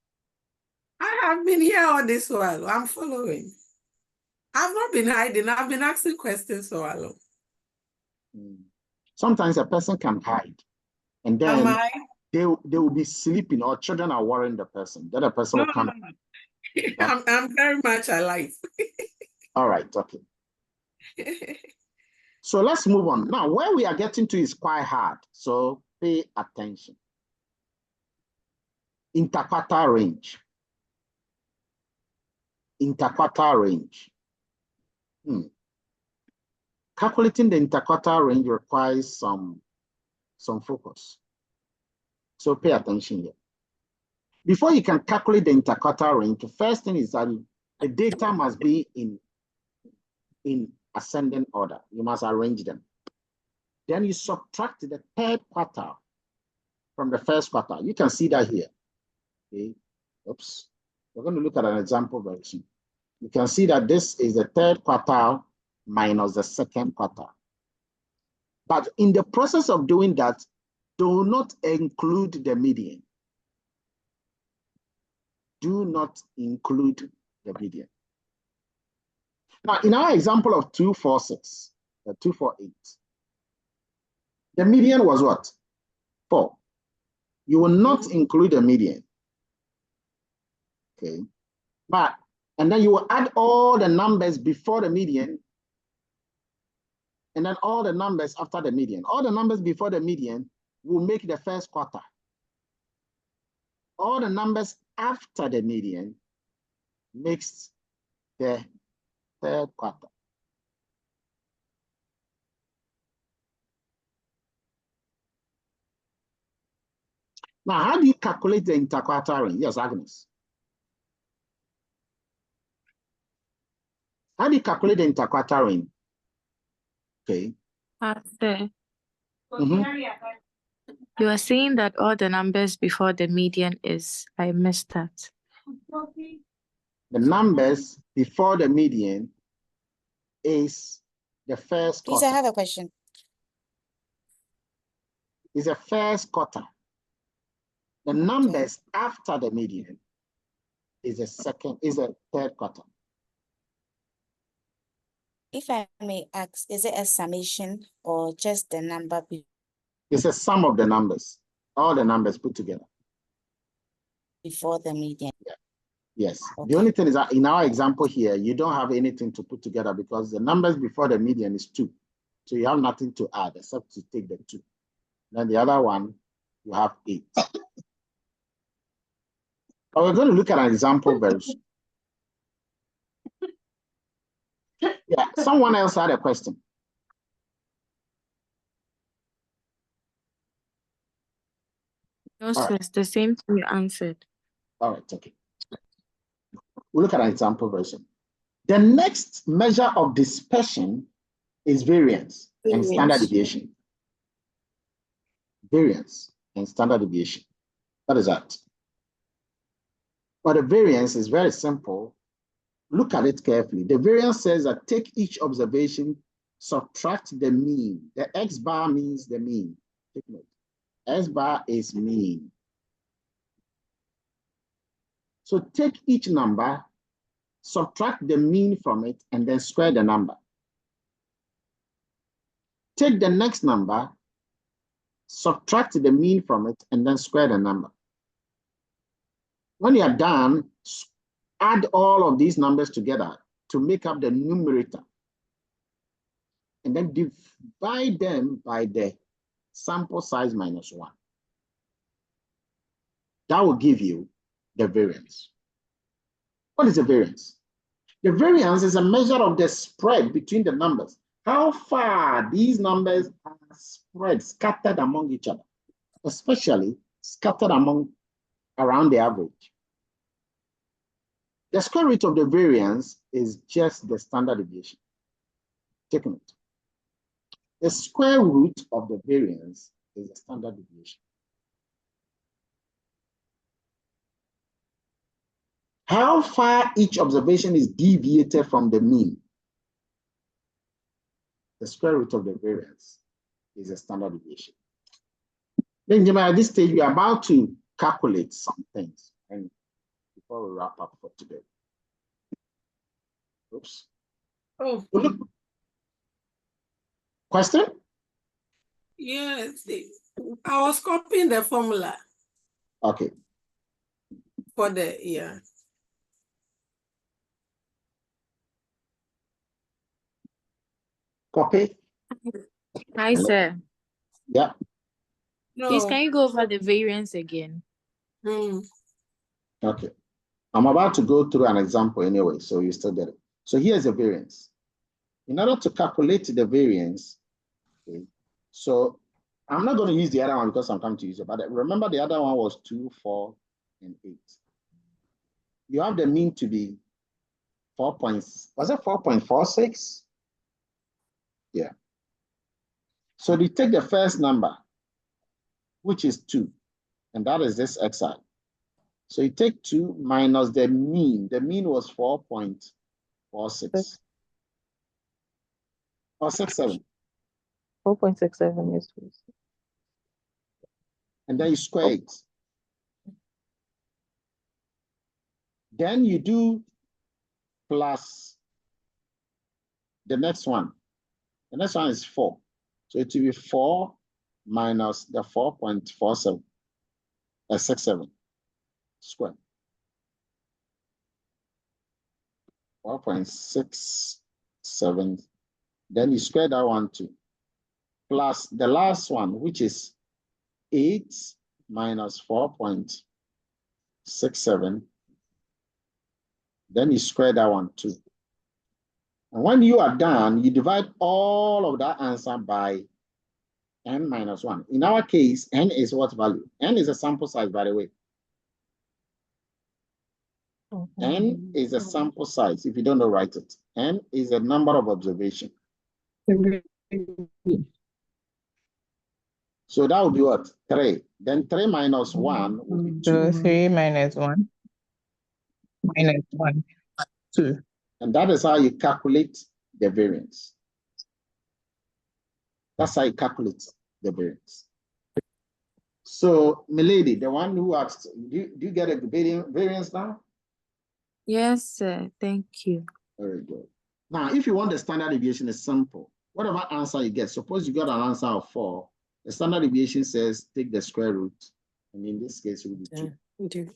I have been here all this while. I'm following. I've not been hiding. I've been asking questions for a long. Sometimes a person can hide, and Am then I? they will be sleeping, or children are worrying the person. Then the person will come. I'm very much alive. All right, okay. So let's move on. Now, where we are getting to is quite hard. So pay attention. Interquartile range. Interquartile range. Calculating the interquartile range requires some focus. So pay attention here. Before you can calculate the interquartile range, the first thing is that the data must be in ascending order. You must arrange them. Then you subtract the third quartile from the first quartile. You can see that here. Okay. Oops. We're going to look at an example very soon. You can see that this is the third quartile minus the second quartile. But in the process of doing that, do not include the median. Do not include the median. Now, in our example of 246, 248, the median was what? 4. You will not include the median. Okay. And then you will add all the numbers before the median, and then all the numbers after the median. All the numbers before the median will make the first quarter. All the numbers after the median makes the third quarter. Now, how do you calculate the interquartile range? Yes, Agnes. How do you calculate the interquartile range? Okay. You are saying that all the numbers before the median is, I missed that. The numbers before the median is the first Please, quarter. I have a question. Is the first quarter. The numbers after the median is the third quarter. If I may ask, is it a summation or just the number? It's a sum of the numbers, all the numbers put together. Before the median? Yeah. Yes. Okay. The only thing is that in our example here, you don't have anything to put together because the numbers before the median is 2. So you have nothing to add except to take the 2. Then the other one, you have 8. But we're going to look at an example very soon. Yeah, someone else had a question. No, sir, it's the same thing you answered. All right, okay. We'll look at an example very soon. The next measure of dispersion is variance and standard deviation. Variance and standard deviation. What is that? Well, the variance is very simple. Look at it carefully. The variance says that take each observation, subtract the mean. The X bar means the mean. Take note. S bar is mean. So take each number, subtract the mean from it, and then square the number. Take the next number, subtract the mean from it, and then square the number. When you are done, add all of these numbers together to make up the numerator. And then divide them by the sample size minus 1. That will give you the variance. What is the variance? The variance is a measure of the spread between the numbers. How far these numbers are spread, scattered among each other, especially scattered around the average. The square root of the variance is just the standard deviation. Take note. The square root of the variance is the standard deviation. How far each observation is deviated from the mean the square root of the variance is a standard deviation. Then, at this stage, we are about to calculate some things, and before we wrap up for today. Oops. Oh, question? yes. I was copying the formula Okay. for the, yeah. Copy? Hi, sir. Yeah. Please, No. can you go over the variance again? Okay. I'm about to go through an example anyway, so you still get it. So here's the variance. In order to calculate the variance, okay, so I'm not going to use the other one because I'm coming to use it, but remember the other one was 2, 4, and 8. You have the mean to be 4 points. Was it 4.46? Yeah. So you take the first number, which is 2, and that is this xi. So you take 2 minus the mean. The mean was 4.46 or 67. 4.67, yes, please. And then you square it. Then you do plus the next one. The next one is 4. So it will be 4 minus the 4.47, 67 square. 4.67. Then you square that one too. Plus the last one, which is 8 minus 4.67. Then you square that one too. And when you are done, you divide all of that answer by n minus 1. In our case, n is what value? N is a sample size, by the way. N is a sample size. If you don't know, write it. N is a number of observation. So that would be what? 3. Then 3 minus 1 would be 2. So 3 minus 1 minus 1, 2. And that is how you calculate the variance. That's how you calculate the variance. So, milady, the one who asked, do you get a variance now? Yes, sir. Thank you. Very good. Now, if you want the standard deviation, it's simple. Whatever answer you get, suppose you got an answer of 4, the standard deviation says take the square root, and in this case, it will be 2.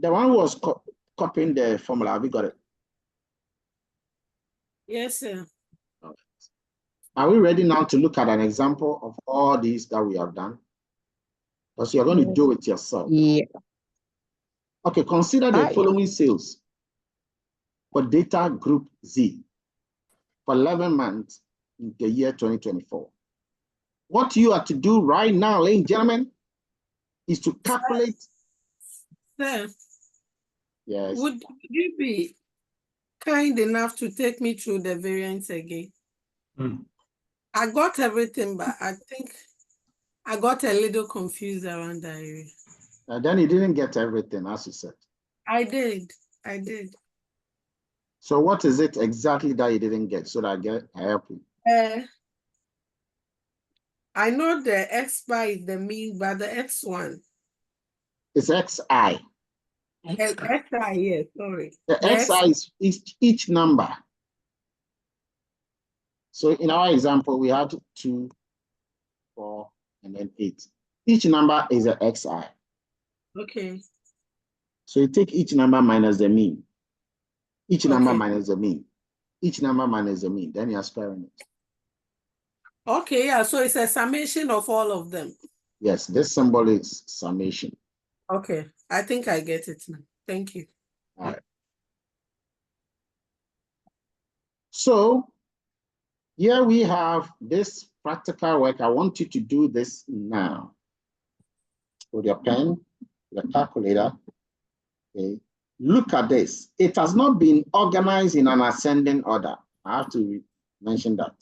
The one who was copying the formula, have you got it? Yes, sir. Okay. Are we ready now to look at an example of all these that we have done? Because you're going to do it yourself. Yeah. Okay, consider the following sales for data group Z for 11 months in the year 2024. What you have to do right now, ladies and gentlemen, is to calculate. Sir, Yes. would you be kind enough to take me through the variance again? I got everything, but I think I got a little confused around that area. Then you didn't get everything, as you said. I did. So what is it exactly that you didn't get so that I help you? I know the X bar is the mean, but the X1. It's XI. XI, yes, sorry. The XI is each number. So in our example, we have 2, 4, and then 8. Each number is a XI. Okay. So you take each number minus the mean. Each number minus the mean. Each number minus the mean. Then you're squaring it. Okay, yeah, so it's a summation of all of them. Yes, this symbol is summation. Okay, I think I get it now. Thank you. All right. So here we have this practical work. I want you to do this now with your pen, your calculator. Okay. Look at this. It has not been organized in an ascending order. I have to mention that.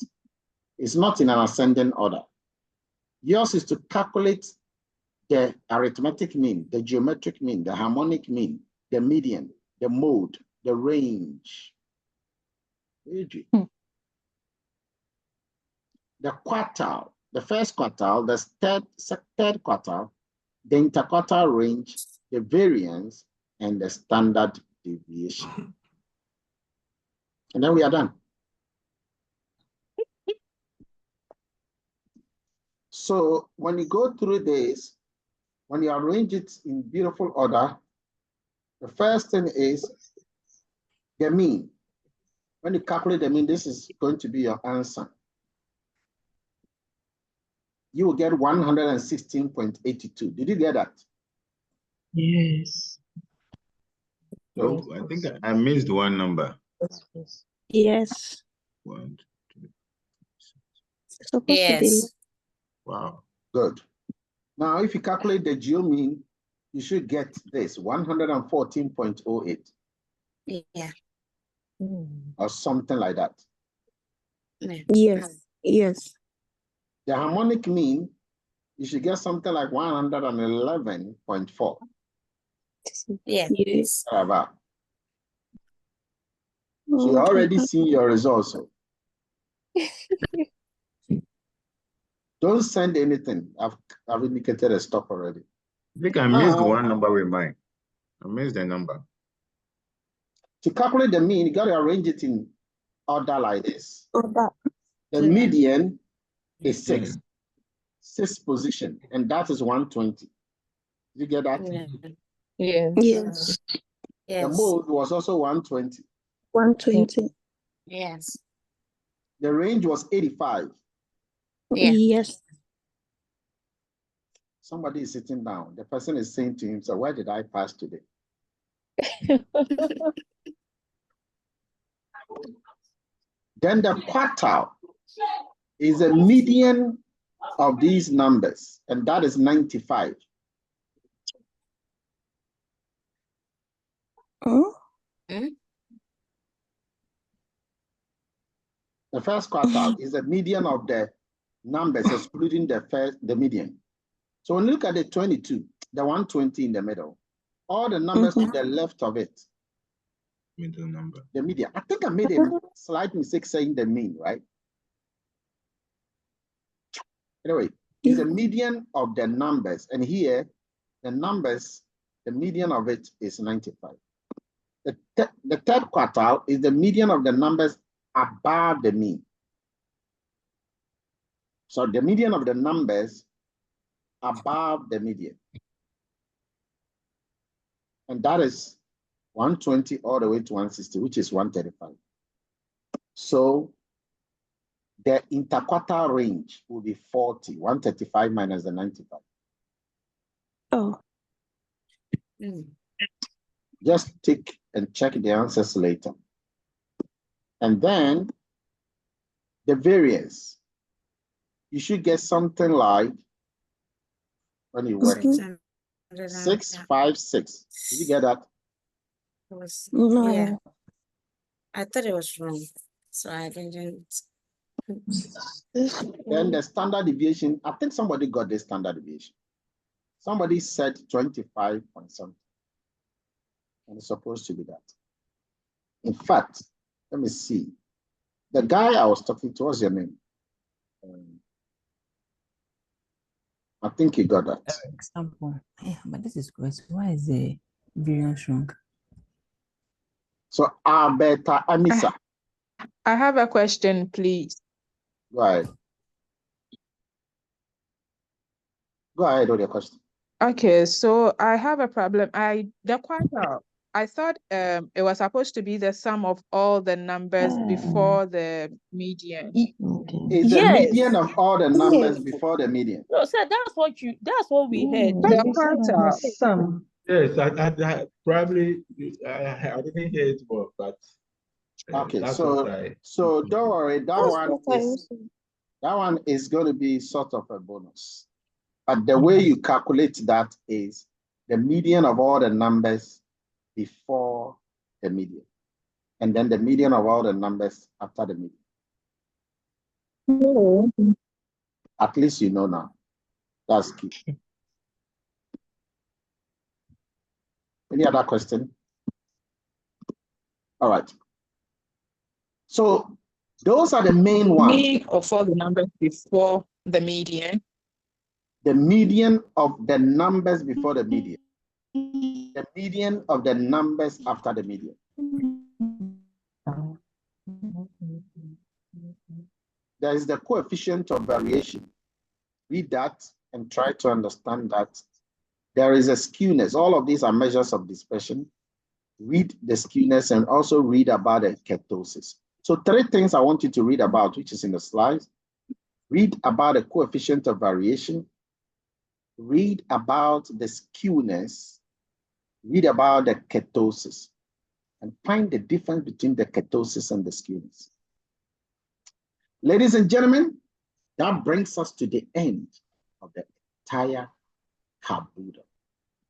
It's not in an ascending order. Yours is to calculate the arithmetic mean, the geometric mean, the harmonic mean, the median, the mode, the range. AG. The quartile, the first quartile, the third quartile, the interquartile range, the variance, and the standard deviation. And then we are done. So when you go through this, when you arrange it in beautiful order, the first thing is the mean. When you calculate the mean, this is going to be your answer. You will get 116.82. Did you get that? Yes. So I think I missed one number. Yes. 1, 2. Supposed to be. Yes. Wow. Good. Now, if you calculate the geo mean, you should get this 114.08 Yeah. or something like that. Yes. Yes. The harmonic mean, you should get something like 111.4. Yes. Yes. So you already see your results. So. Don't send anything. I've indicated a stop already. I think I missed one number with mine. I missed the number. To calculate the mean, you got to arrange it in order like this. Order. The median is 6. 6th position, and that is 120. Did you get that? Yes. Yes. The mode was also 120. 120. Yes. The range was 85. Yeah. Yes. Somebody is sitting down. The person is saying to himself, where did I pass today? Then the quartile is a median of these numbers, and that is 95. The first quartile is the median of the numbers, excluding the median. So when you look at the 22, the 120 in the middle, all the numbers to the left of it, Middle number. the median. I think I made a slight mistake saying the mean, right? Anyway, it's a median of the numbers, and here the numbers, the median of it is 95. The third quartile is the median of the numbers above the mean. So the median of the numbers above the median. And that is 120 all the way to 160, which is 135. So the interquartile range will be 40, 135 minus the 95. Oh. Just take and check the answers later. And then the variance. You should get something like, when you work, 656. Did you get that? No. Yeah. I thought it was wrong, so I didn't. Then the standard deviation, I think somebody got the standard deviation. Somebody said 25 point something. And it's supposed to be that. In fact, let me see. The guy I was talking to, what's your name? I think you got that. Example. Yeah, but this is correct. Why is the variance wrong? So Alberta Anissa. I have a question, please. Go ahead. Go ahead with your question. Okay, so I have a problem. The quartile, I thought it was supposed to be the sum of all the numbers before the median. It's the median of all the numbers before the median. No, sir, that's what we heard. The quartile. Some. Yes, I probably I didn't hear it well, but okay, that's so what I... so don't worry, that one is going to be sort of a bonus. But the way you calculate that is the median of all the numbers before the median, and then the median of all the numbers after the median. At least you know now. That's key. Any other question? All right. So those are the main ones. Mean of all the numbers before the median. The median of the numbers before the median. The median of the numbers after the median. There is the coefficient of variation. Read that and try to understand that there is a skewness. All of these are measures of dispersion. Read the skewness and also read about the kurtosis. So 3 things I want you to read about, which is in the slides. Read about the coefficient of variation. Read about the skewness. Read about the kurtosis. And find the difference between the kurtosis and the skewness. Ladies and gentlemen, that brings us to the end of the entire caboodle.